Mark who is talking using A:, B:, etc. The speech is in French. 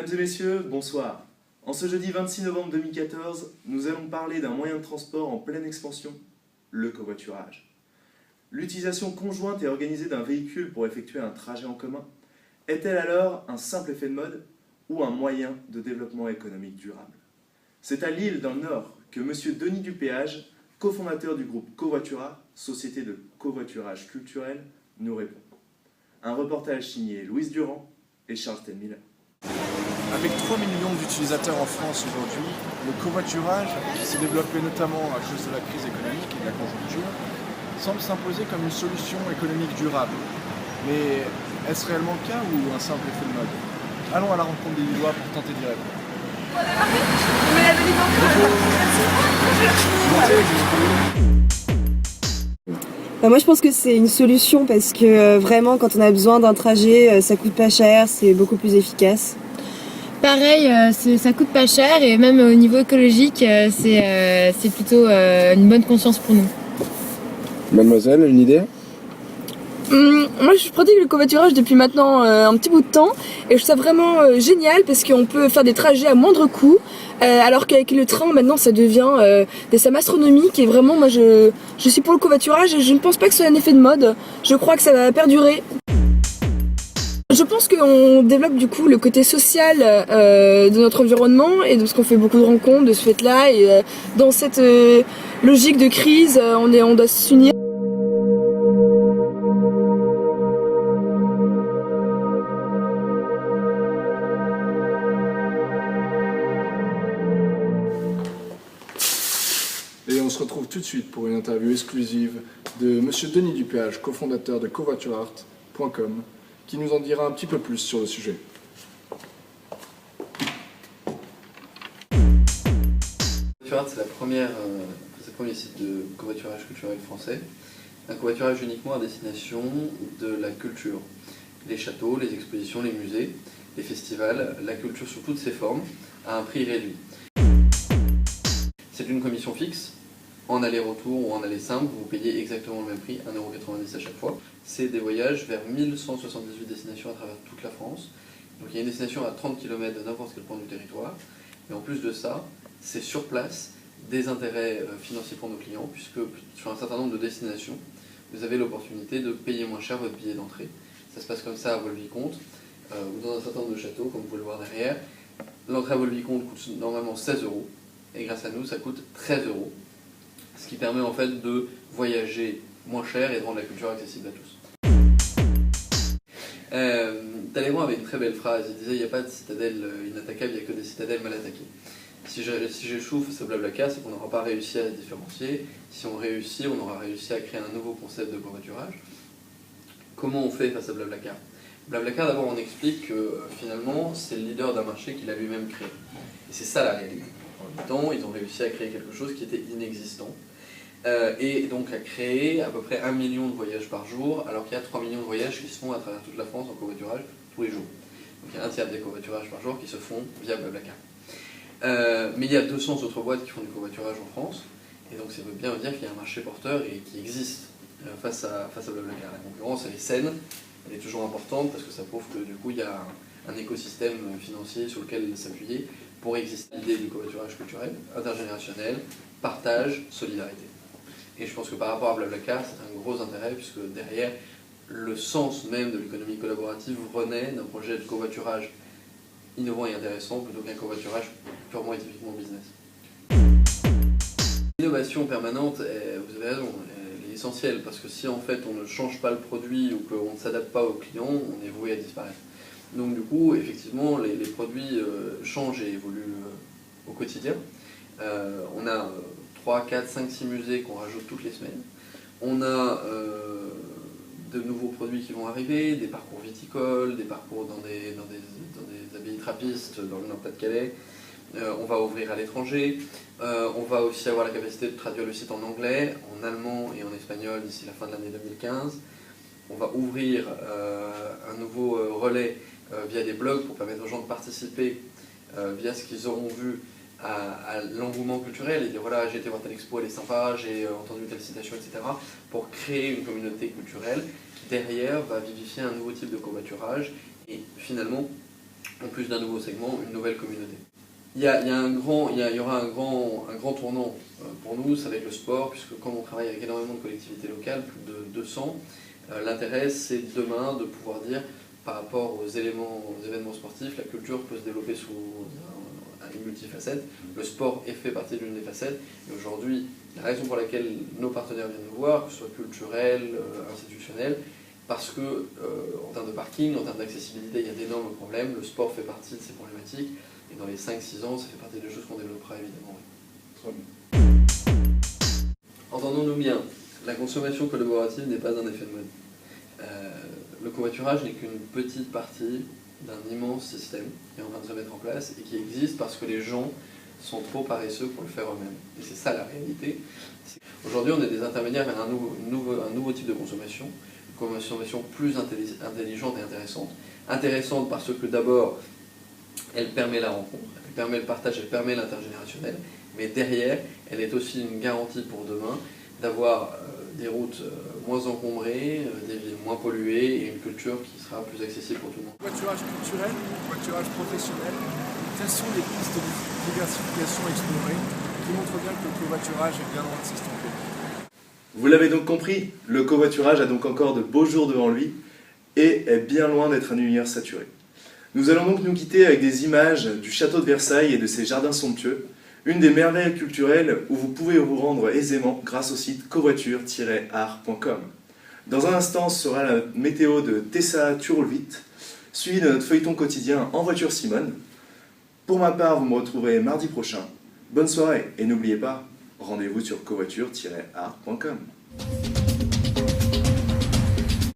A: Mesdames et messieurs, bonsoir. En ce jeudi 26 novembre 2014, nous allons parler d'un moyen de transport en pleine expansion, le covoiturage. L'utilisation conjointe et organisée d'un véhicule pour effectuer un trajet en commun est-elle alors un simple effet de mode ou un moyen de développement économique durable? C'est à Lille, dans le Nord, que M. Denis Dupéage, cofondateur du groupe Covoitura, société de covoiturage culturel, nous répond. Un reportage signé Louise Durand et Charles Tenmiller.
B: Avec 3 millions d'utilisateurs en France aujourd'hui, le covoiturage, qui s'est développé notamment à cause de la crise économique et de la conjoncture, semble s'imposer comme une solution économique durable. Mais est-ce réellement le cas ou un simple effet de mode? Allons à la rencontre des Lillois pour tenter d'y répondre.
C: Moi je pense que c'est une solution parce que vraiment quand on a besoin d'un trajet, ça coûte pas cher, c'est beaucoup plus efficace.
D: Pareil, ça coûte pas cher et même au niveau écologique, c'est plutôt une bonne conscience pour nous.
B: Mademoiselle, une idée?
E: Moi je pratique le covoiturage depuis maintenant un petit bout de temps et je trouve ça vraiment génial parce qu'on peut faire des trajets à moindre coût alors qu'avec le train maintenant ça devient des sommes astronomiques et vraiment moi je suis pour le covoiturage et je ne pense pas que ce soit un effet de mode, je crois que ça va perdurer. Je pense qu'on développe du coup le côté social de notre environnement et parce qu'on fait beaucoup de rencontres de ce fait-là et dans cette logique de crise on doit s'unir.
B: Et on se retrouve tout de suite pour une interview exclusive de M. Denis Dupéage, cofondateur de covoiturart.com, qui nous en dira un petit peu plus sur le sujet.
F: Covoiturart, c'est le premier site de covoiturage culturel français. Un covoiturage uniquement à destination de la culture. Les châteaux, les expositions, les musées, les festivals, la culture sous toutes ses formes, à un prix réduit. C'est une commission fixe, en aller-retour ou en aller simple, vous payez exactement le même prix, 1,90 € à chaque fois. C'est des voyages vers 1178 destinations à travers toute la France. Donc il y a une destination à 30 km de n'importe quel point du territoire. Et en plus de ça, c'est sur place des intérêts financiers pour nos clients, puisque sur un certain nombre de destinations, vous avez l'opportunité de payer moins cher votre billet d'entrée. Ça se passe comme ça à Vaux-le-Vicomte, ou dans un certain nombre de châteaux, comme vous pouvez le voir derrière. L'entrée à Vaux-le-Vicomte coûte normalement 16 €. Et grâce à nous, ça coûte 13 €. Ce qui permet en fait de voyager moins cher et de rendre la culture accessible à tous. Talleyrand avait une très belle phrase, il disait « il n'y a pas de citadelle inattaquable, il n'y a que des citadelles mal attaquées ». Si j'échoue face à Blablacar, c'est qu'on n'aura pas réussi à se différencier. Si on réussit, on aura réussi à créer un nouveau concept de covoiturage. Comment on fait face à Blablacar? Blablacar, d'abord, on explique que finalement, c'est le leader d'un marché qu'il a lui-même créé. Et c'est ça la réalité. En même temps, ils ont réussi à créer quelque chose qui était inexistant. Et donc à créer à peu près 1 million de voyages par jour, alors qu'il y a 3 millions de voyages qui se font à travers toute la France en covoiturage tous les jours. Donc il y a un tiers des covoiturages par jour qui se font via Blablacar. Mais il y a 200 autres boîtes qui font du covoiturage en France, et donc ça veut bien dire qu'il y a un marché porteur et qui existe face à Blablacar. La concurrence, elle est saine, elle est toujours importante parce que ça prouve que du coup il y a un écosystème financier sur lequel s'appuyer pour exister. L'idée du covoiturage culturel, intergénérationnel, partage, solidarité. Et je pense que par rapport à Blablacar, c'est un gros intérêt puisque derrière, le sens même de l'économie collaborative renaît d'un projet de covoiturage innovant et intéressant plutôt qu'un covoiturage purement et typiquement business. L'innovation permanente, vous avez raison, elle est essentielle parce que si en fait on ne change pas le produit ou qu'on ne s'adapte pas aux clients, on est voué à disparaître. Donc du coup, effectivement, les produits changent et évoluent au quotidien. On a 3, 4, 5, 6 musées qu'on rajoute toutes les semaines. On a de nouveaux produits qui vont arriver, des parcours viticoles, des parcours dans des abbayes trappistes dans le Nord-Pas-de-Calais. On va ouvrir à l'étranger. On va aussi avoir la capacité de traduire le site en anglais, en allemand et en espagnol d'ici la fin de l'année 2015. On va ouvrir un nouveau relais via des blogs pour permettre aux gens de participer via ce qu'ils auront vu à l'engouement culturel et dire voilà, j'ai été voir telle expo, elle est sympa, j'ai entendu telle citation, etc. pour créer une communauté culturelle qui derrière va vivifier un nouveau type de covoiturage et finalement en plus d'un nouveau segment, une nouvelle communauté. Il y aura un grand tournant pour nous, ça va être le sport, puisque comme on travaille avec énormément de collectivités locales, plus de 200, l'intérêt c'est demain de pouvoir dire, par rapport aux événements sportifs, la culture peut se développer sous une multifacette. Le sport fait partie d'une des facettes, et aujourd'hui, la raison pour laquelle nos partenaires viennent nous voir, que ce soit culturel, institutionnel, parce que en termes de parking, en termes d'accessibilité, il y a d'énormes problèmes, le sport fait partie de ces problématiques, et dans les 5-6 ans, ça fait partie des choses qu'on développera évidemment. Entendons-nous bien, la consommation collaborative n'est pas un effet de mode. Le covoiturage n'est qu'une petite partie d'un immense système qui est en train de se mettre en place et qui existe parce que les gens sont trop paresseux pour le faire eux-mêmes. Et c'est ça la réalité. Aujourd'hui, on est des intermédiaires vers un nouveau type de consommation, une consommation plus intelligente et intéressante. Intéressante parce que d'abord, elle permet la rencontre, elle permet le partage, elle permet l'intergénérationnel, mais derrière, elle est aussi une garantie pour demain d'avoir des routes moins encombrées, des villes moins polluées et une culture qui sera plus accessible pour tout le monde.
B: Covoiturage culturel, covoiturage professionnel, quelles sont les pistes de diversification explorées qui montrent bien que le covoiturage est bien loin de s'estomper?
A: Vous l'avez donc compris, le covoiturage a donc encore de beaux jours devant lui et est bien loin d'être un univers saturé. Nous allons donc nous quitter avec des images du château de Versailles et de ses jardins somptueux, une des merveilles culturelles où vous pouvez vous rendre aisément grâce au site covoiture-art.com. Dans un instant, ce sera la météo de Tessa Turolvit, suivi de notre feuilleton quotidien En voiture Simone. Pour ma part, vous me retrouverez mardi prochain. Bonne soirée et n'oubliez pas, rendez-vous sur covoiture-art.com.